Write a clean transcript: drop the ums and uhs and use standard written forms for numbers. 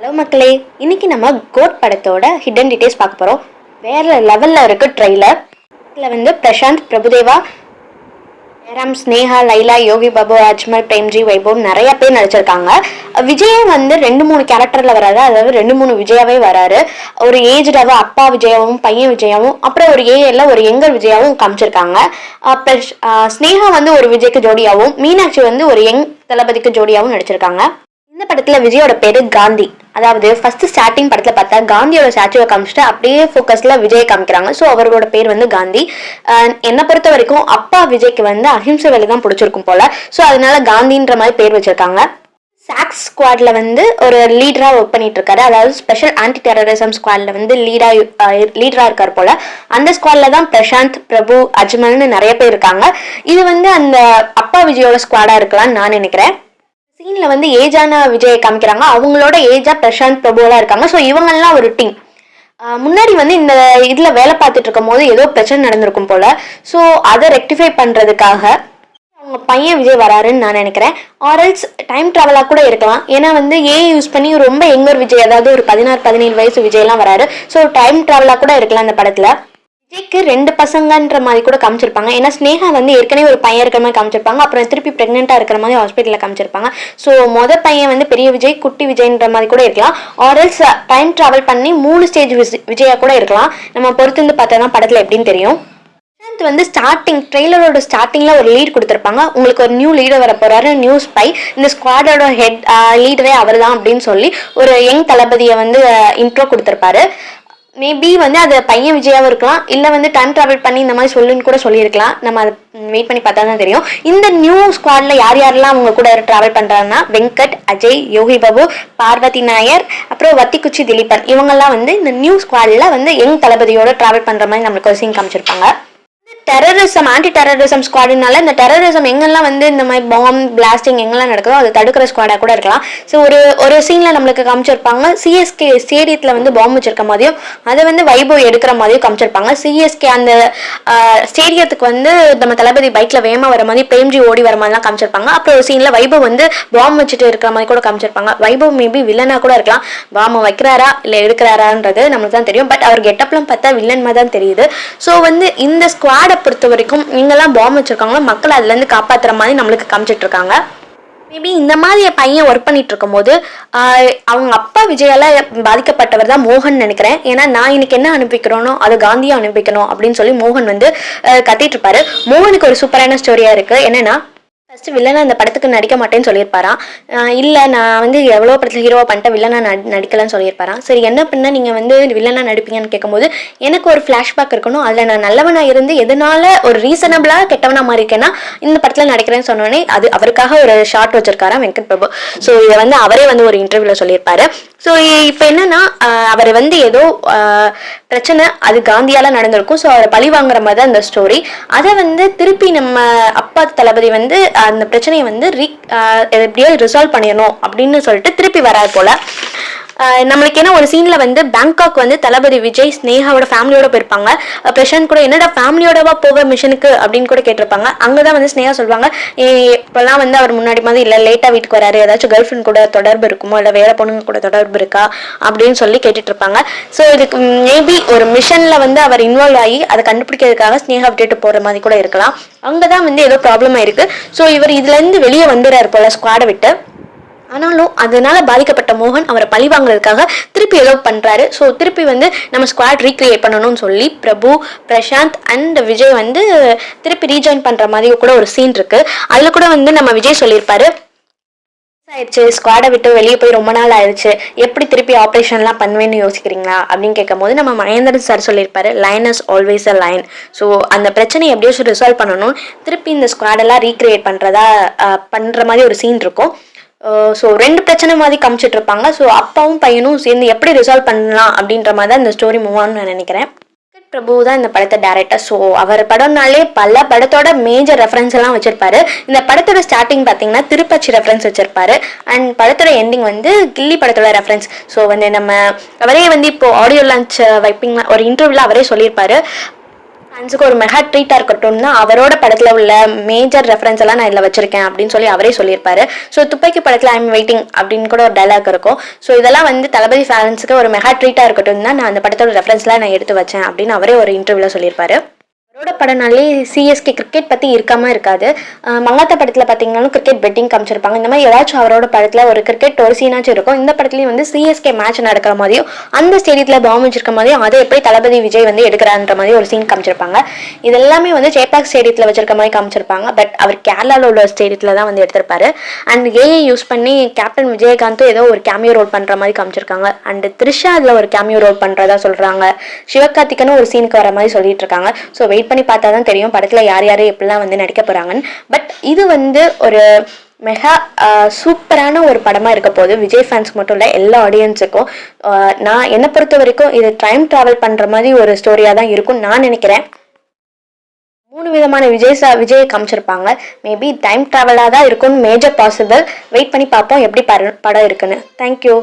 Hello மக்களே, இன்னைக்கு நம்ம கோட் படத்தோட ஹிடன் டீடைல்ஸ் பார்க்க போகிறோம். வேற லெவலில் இருக்கு ட்ரெய்லர். இதில் வந்து பிரசாந்த், பிரபுதேவா, ஜெயராம், ஸ்னேகா, லைலா, யோகி பாபு, அஜ்மல், பிரேம்ஜி, வைபவ் நிறைய பேர் நடிச்சிருக்காங்க. விஜயும் வந்து 2-3 கேரக்டரில் வராது, அதாவது 2-3 விஜயாவே வராரு. ஒரு ஏஜ்டாக அப்பா விஜயாவும் பையன் விஜயாவும், அப்புறம் ஒரு ஏஎல்ல ஒரு யங்கர் விஜயாவும் காமிச்சிருக்காங்க. ஸ்னேகா வந்து ஒரு விஜய்க்கு ஜோடியாகவும், மீனாட்சி வந்து ஒரு யங் தளபதிக்கு ஜோடியாகவும் நடிச்சிருக்காங்க. இந்த படத்துல விஜயோட பேரு காந்தி. அதாவது ஃபர்ஸ்ட் ஸ்டார்டிங் படத்துல பார்த்தா காந்தியோட ஸ்டாச்சுவை காமிச்சிட்டு அப்படியே ஃபோக்கஸ்ல விஜய் காமிக்கிறாங்க. ஸோ அவரோட பேர் வந்து காந்தி. என்னை பொறுத்த வரைக்கும் அப்பா விஜய்க்கு வந்து அஹிம்சை வேலை தான் பிடிச்சிருக்கும் போல. ஸோ அதனால காந்தின்ற மாதிரி பேர் வச்சிருக்காங்க. சாக்ஸ் ஸ்குவாட்ல வந்து ஒரு லீடரா ஒர்க் பண்ணிட்டு இருக்காரு. அதாவது ஸ்பெஷல் ஆன்டி டெரரிசம் ஸ்குவாட்ல வந்து லீடரா இருக்காரு போல. அந்த ஸ்குவாட்ல தான் பிரசாந்த், பிரபு, அஜ்மல்னு நிறைய பேர் இருக்காங்க. இது வந்து அந்த அப்பா விஜயோட ஸ்குவாடா இருக்கலாம்னு நான் நினைக்கிறேன். சீன்ல வந்து ஏஜான விஜய் காமிக்கிறாங்க. அவங்களோட ஏஜா பிரசாந்த், பிரபுவெல்லாம் இருக்காங்க. ஸோ இவங்கெல்லாம் ஒரு டீம். முன்னாடி வந்து இந்த இதுல வேலை பார்த்துட்டு இருக்கும் போது ஏதோ பிரச்சனை நடந்திருக்கும் போல. ஸோ அதை ரெக்டிஃபை பண்றதுக்காக அவங்க பையன் விஜய் வராருன்னு நான் நினைக்கிறேன். ஆர்எல்ஸ் டைம் ட்ராவலாக கூட இருக்கலாம். ஏன்னா வந்து யூஸ் பண்ணி ரொம்ப யங்கர் விஜய், அதாவது ஒரு 16-17 வயசு விஜய்லாம் வராரு. ஸோ டைம் ட்ராவலாக கூட இருக்கலாம் இந்த படத்துல. விஜய்க்கு 2 பசங்கன்ற மாதிரி கூட காமிச்சிருப்பாங்க. ஏன்னா ஸ்னேகா வந்து ஏற்கனவே ஒரு பையன் இருக்கிற மாதிரி காமிச்சிருப்பாங்க. அப்புறம் திருப்பி பிரெக்னெண்டா இருக்கிற மாதிரி ஹாஸ்பிட்டலில் காமிச்சிருப்பாங்க. ஸோ பையன் வந்து பெரிய விஜய், குட்டி விஜய்ன்ற மாதிரி கூட இருக்கலாம். ஆர்எல்ஸ் டைம் டிராவல் பண்ணி 3 ஸ்டேஜ் விஜயா கூட இருக்கலாம். நம்ம பொறுத்து வந்து பார்த்தா தான் படத்தில் எப்படின்னு தெரியும். வந்து ட்ரெய்லரோட ஸ்டார்டிங்ல ஒரு லீட் கொடுத்துருப்பாங்க. உங்களுக்கு ஒரு நியூ லீடர் வர போறாரு, நியூ ஸ்பை. இந்த ஸ்குவாடோட ஹெட் லீடரே அவர் தான் அப்படின்னு சொல்லி ஒரு யங் தளபதியை வந்து இன்ட்ரோ கொடுத்துருப்பாரு. மேபி வந்து அது பையன் விஜயாவும் இருக்கலாம், இல்லை வந்து டைம் ட்ராவல் பண்ணி இந்த மாதிரி சொல்லுன்னு கூட சொல்லியிருக்கலாம். நம்ம அதை வெயிட் பண்ணி பார்த்தா தான் தெரியும். இந்த நியூ ஸ்குவாட்ல யாரெல்லாம் அவங்க கூட ட்ராவல் பண்றாங்கன்னா வெங்கட், அஜய், யோகி பாபு, பார்வதி நாயர், அப்புறம் வத்திக்குச்சி திலீபன், இவங்கெல்லாம் வந்து இந்த நியூ ஸ்குவாட்ல வந்து யங் தளபதியோட ட்ராவல் பண்ற மாதிரி நம்மளுக்கு ஒரு சீன் காமிச்சிருப்பாங்க. டெரரிசம், ஆன்டி டெரரிசம் ஸ்குவாடுனால இந்த டெரரிசம் எங்கெல்லாம் வந்து இந்த மாதிரி பாம் பிளாஸ்டிங் எங்கெல்லாம் நடக்குதோ அதை தடுக்கிற ஸ்குவாடா கூட இருக்கலாம். ஸோ ஒரு சீன்ல நம்மளுக்கு காமிச்சிருப்பாங்க. சிஎஸ்கே ஸ்டேடியத்துல வந்து பாம்பு வச்சிருக்க மாதிரியும் அதை வந்து வைபவ் எடுக்கிற மாதிரியும் காமிச்சிருப்பாங்க. சிஎஸ்கே அந்த ஸ்டேடியத்துக்கு வந்து நம்ம தளபதி பைக்ல வேகமா வர மாதிரி, பிரேம்ஜி ஓடி வர மாதிரிலாம் காமிச்சிருப்பாங்க. அப்புறம் ஒரு சீன்ல வைபவ் வந்து பாம்பு வச்சுட்டு இருக்கிற மாதிரி கூட காமிச்சிருப்பாங்க. வைபவ் மேபி வில்லனா கூட இருக்கலாம். பாம்பு வைக்கிறாரா இல்ல எடுக்கிறாரான்றது நம்மளுக்கு தான் தெரியும். பட் அவர் கெட்டப்லாம் பார்த்தா வில்லன் மாதிரி தான் தெரியுது. ஸோ வந்து இந்த ஸ்குவாடை பொறுத்த வரைக்கும் இங்கெல்லாம் பாம்பு வச்சிருக்காங்களோ மக்கள் அதுல இருந்து காப்பாத்துற மாதிரி நம்மளுக்கு காமிச்சிட்டு இருக்காங்க. மேபி இந்த மாதிரி பையன் ஒர்க் பண்ணிட்டு இருக்கும் போது அவங்க அப்பா விஜயால பாதிக்கப்பட்டவர் தான் மோகன் நினைக்கிறேன். ஏன்னா நான் இன்னைக்கு என்ன அனுப்பிக்கிறோனோ அது காந்தியா அனுப்பிக்கணும் அப்படின்னு சொல்லி மோகன் வந்து கத்திட்டு இருப்பாரு. மோகனுக்கு ஒரு சூப்பரான ஸ்டோரியா இருக்கு. என்னன்னா ஃபர்ஸ்ட் வில்லனா இந்த படத்துக்கு நடிக்க மாட்டேன்னு சொல்லியிருப்பாராம். இல்லை நான் வந்து எவ்வளோ படத்தில் ஹீரோவா பண்ணிட்டேன், வில்லனா நடிக்கலன்னு சொல்லியிருப்பாராம். சரி என்ன பண்ண நீங்கள் வந்து வில்லனா நடிப்பீங்கன்னு கேட்கும்போது எனக்கு ஒரு ஃப்ளாஷ்பேக் இருக்கணும், அதில் நான் நல்லவனா இருந்து எதனால ஒரு ரீசனபிளாக கெட்டவனா மாதிரி இருக்கேன்னா இந்த படத்தில் நடிக்கிறேன்னு சொன்னோடனே அது அவருக்காக ஒரு ஷார்ட் வச்சிருக்காராம் வெங்கட் பிரபு. ஸோ இதை வந்து அவரே வந்து ஒரு இன்டர்வியூல சொல்லியிருப்பாரு. ஸோ இப்போ என்னன்னா அவர் வந்து ஏதோ பிரச்சனை அது காந்தியால நடந்திருக்கும். ஸோ அவரை பழி வாங்குற மாதிரி தான் இந்த ஸ்டோரி. அதை வந்து திருப்பி நம்ம அப்பா தளபதி வந்து அந்த பிரச்சனையை வந்து எப்படியோ ரிசால்வ் பண்ணிடணும் அப்படின்னு சொல்லிட்டு திருப்பி வராது போல. நம்மளுக்கு என்ன ஒரு சீன்ல வந்து பேங்காக் வந்து தளபதி விஜய் ஸ்னேகாவோட ஃபேமிலியோட போயிருப்பாங்க. பிரசாந்த் கூட என்னடா ஃபேமிலியோடவா போக மிஷனுக்கு அப்படின்னு கூட கேட்டிருப்பாங்க. அங்கதான் வந்து ஸ்னேகா சொல்லுவாங்க, இப்பெல்லாம் வந்து அவர் முன்னாடி மாதிரி இல்லை, லேட்டா வீட்டுக்கு வராரு, ஏதாச்சும் கேர்ள் ஃப்ரெண்ட் கூட தொடர்பு இருக்குமோ இல்லை வேற பொண்ணுங்க கூட தொடர்பு இருக்கா அப்படின்னு சொல்லி கேட்டுட்டு இருப்பாங்க. ஸோ இதுக்கு மேபி ஒரு மிஷன்ல வந்து அவர் இன்வால்வ் ஆகி அதை கண்டுபிடிக்கிறதுக்காக ஸ்னேகா விட்டுட்டு போற மாதிரி கூட இருக்கலாம். அங்கதான் வந்து ஏதோ ப்ராப்ளம் ஆயிருக்கு. ஸோ இவர் இதுல இருந்து வெளியே வந்துடுறாரு போல ஸ்குவாடை விட்டு. ஆனாலும் அதனால பாதிக்கப்பட்ட மோகன் அவரை பழி வாங்குறதுக்காக திருப்பி ஏதோ பண்றாரு. ஸோ திருப்பி வந்து நம்ம ஸ்குவாட் ரீக்ரியேட் பண்ணணும்னு சொல்லி பிரபு, பிரசாந்த் அண்ட் விஜய் வந்து திருப்பி ரீஜாயின் பண்ற மாதிரி கூட ஒரு சீன் இருக்கு. அதுல கூட வந்து நம்ம விஜய் சொல்லியிருப்பாரு, ஆயிடுச்சு ஸ்குவாடை விட்டு வெளியே போய் ரொம்ப நாள் ஆயிடுச்சு, எப்படி திருப்பி ஆப்ரேஷன்லாம் பண்ணுவேன்னு யோசிக்கிறீங்களா அப்படின்னு கேட்கும் போது நம்ம மகேந்திரன் சார் சொல்லியிருப்பாரு, line is always a line. So அந்த பிரச்சனையை எப்படியோ ரிசால்வ் பண்ணணும், திருப்பி இந்த ஸ்குவாடெல்லாம் ரீக்ரியேட் பண்ற மாதிரி ஒரு சீன் இருக்கும். ஸோ 2 பிரச்சனை மாதிரி காமிச்சிட்டு இருப்பாங்க. ஸோ அப்பாவும் பையனும் சேர்ந்து எப்படி ரிசால்வ் பண்ணலாம் அப்படின்ற மாதிரி தான் இந்த ஸ்டோரி மூவ் ஆகும்னு நான் நினைக்கிறேன். பிரபு தான் இந்த படத்தை டைரக்டர். ஸோ அவர் படம்னாலே பல படத்தோட மேஜர் ரெஃபரன்ஸ் எல்லாம் வச்சிருப்பாரு. இந்த படத்தோட ஸ்டார்டிங் பார்த்தீங்கன்னா திருப்பச்சி ரெஃபரன்ஸ் வச்சிருப்பாரு. அண்ட் படத்தோட எண்டிங் வந்து கில்லி படத்தோட ரெஃபரன்ஸ். ஸோ வந்து அவரே வந்து இப்போ ஆடியோ லான்ச் வைப்பிங் ஒரு இன்டர்வியூல அவரே சொல்லியிருப்பாரு, ஃபேன்ஸுக்கு ஒரு மெகா ட்ரீட்டாக இருக்கட்டும்னா அவரோட படத்தில் உள்ள மேஜர் ரெஃபரன்ஸ் எல்லாம் நான் இதில் வச்சிருக்கேன் அப்படின்னு சொல்லி அவரே சொல்லியிருப்பாரு. ஸோ துப்பாக்கி படத்தில் ஐம் வெயிட்டிங் அப்படின்னு கூட ஒரு டைலாக் இருக்கும். ஸோ இதெல்லாம் வந்து தளபதி ஃபேன்ஸுக்கு ஒரு மெகா ட்ரீட்டாக இருக்கட்டும் தான் நான் அந்த படத்தோட ரெஃபரன்ஸ்லாம் நான் எடுத்து வச்சேன் அப்படின்னு அவரே ஒரு இன்டர்வியூவில் சொல்லியிருப்பாரு. அவரோட படம்னாலே சிஎஸ்கே கிரிக்கெட் பற்றி இருக்காமல் இருக்காது. மங்காத்தா படத்தில் பார்த்தீங்கன்னாலும் கிரிக்கெட் பெட்டிங் காமிச்சிருப்பாங்க. இந்த மாதிரி ஏதாச்சும் அவரோட படத்தில் ஒரு கிரிக்கெட் ஒரு சீனாச்சும் இருக்கும். இந்த படத்துலையும் வந்து சிஎஸ்கே மேட்ச் நடக்கிற மாதிரியும் அந்த ஸ்டேடியத்தில் பாம்பு வச்சிருக்க மாதிரியும் அதை எப்படி தளபதி விஜய் வந்து எடுக்கிறான்ற மாதிரி ஒரு சீன் காமிச்சிருப்பாங்க. இதெல்லாமே வந்து சேப்பாக் ஸ்டேடியத்தில் வச்சிருக்க மாதிரி காமிச்சிருப்பாங்க. பட் அவர் கேரளாவில் உள்ள ஸ்டேடியத்தில் தான் வந்து எடுத்திருப்பாரு. அண்ட் ஏஐ யூஸ் பண்ணி கேப்டன் விஜயகாந்தும் ஏதோ ஒரு கேமியோ ரோல் பண்ணுற மாதிரி காமிச்சிருக்காங்க. அண்ட் த்ரிஷா அதில் ஒரு கேமியோ ரோல் பண்ணுறதா சொல்கிறாங்க. சிவகார்த்திகனும் ஒரு சீனுக்கு வர மாதிரி சொல்லிட்டு இருக்காங்க. ஸோ வெயிட் பண்ணி பார்த்தா தான் தெரியும் படத்தில் யார் யார் எப்படிலாம் வந்து நடிக்க போகிறாங்கன்னு. பட் இது வந்து ஒரு மெகா சூப்பரான ஒரு படமாக இருக்க போது விஜய் ஃபேன்ஸ்க்கு மட்டும் இல்லை எல்லா ஆடியன்ஸுக்கும். நான் என்னை பொறுத்த வரைக்கும் இது டைம் ட்ராவல் பண்ணுற மாதிரி ஒரு ஸ்டோரியாக தான் இருக்கும் நான் நினைக்கிறேன். 3 விதமான விஜயை காமிச்சிருப்பாங்க. மேபி டைம் ட்ராவலாக தான் இருக்கும்னு மேஜர் பாசிபிள். வெயிட் பண்ணி பார்ப்போம் எப்படி படம் இருக்குன்னு. தேங்க்யூ.